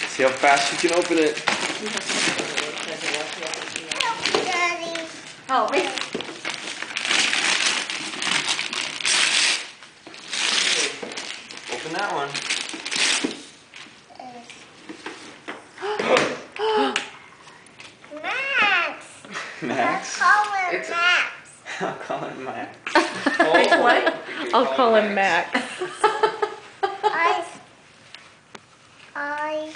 See how fast you can open it. Daddy. Oh, wait. Open that one. Max. Max? Call it Max. I'll call him Max. Which one? I'll call him Max. I.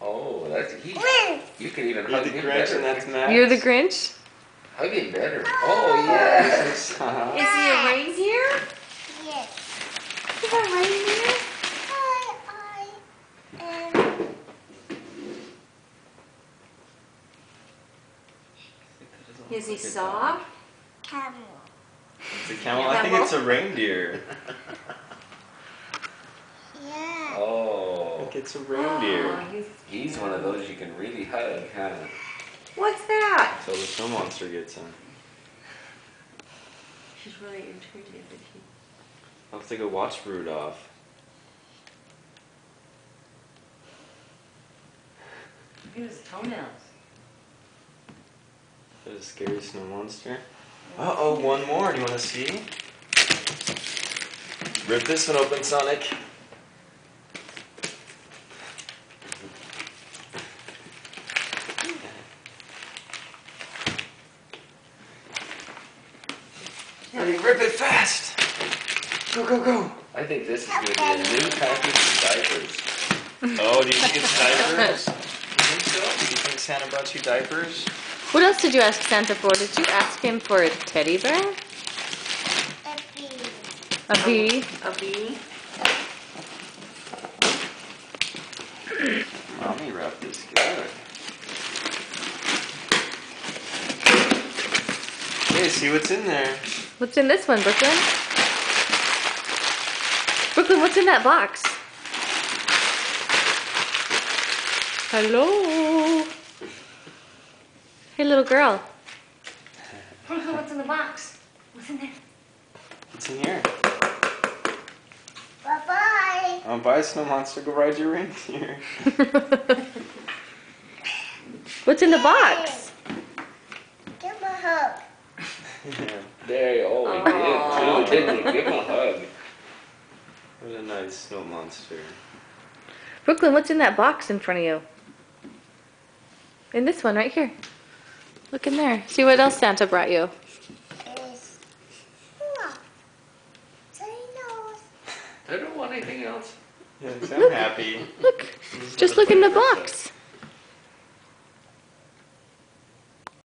Oh, that's he. Win. You can even You're hug the him Grinch better. and that's Max. You're the Grinch? Hug him better. Oh yes. Uh-huh. Is he a reindeer? Yes. Is that reindeer? I am. Is he soft? Camel. It's a camel. I think it's a reindeer. Yeah. I Oh, think it's a reindeer. Oh, he's one of those you can really hug, huh? what's that? So the snow monster gets him. She's really intrigued, isn't she? I'll have to go watch Rudolph. Look at his toenails. There's a scary snow monster. Uh-oh, one more. Do you want to see? Rip this one open, Sonic. Ready, rip it fast! Go, go, go! I think this is going to be a new package of diapers. Oh, do you think it's diapers? You think so? Do you think Santa brought you diapers? What else did you ask Santa for? Did you ask him for a teddy bear? A bee. A bee? A bee? Let me wrap this good. Hey, see what's in there. What's in this one, Brooklyn? Brooklyn, what's in that box? Hello? Hey, little girl. Brooklyn, what's in the box? What's in there? What's in here? Bye-bye. Oh, bye, snow monster. Go ride your reindeer. What's in the box? Give him a hug. Yeah. There, oh, he Oh. did too, didn't he? Give him a hug. What a nice snow monster. Brooklyn, what's in that box in front of you? In this one right here. Look in there. See what else Santa brought you. Is. Oh. Say no. I don't want anything else. Yes, I'm happy. Look. Just look in the box.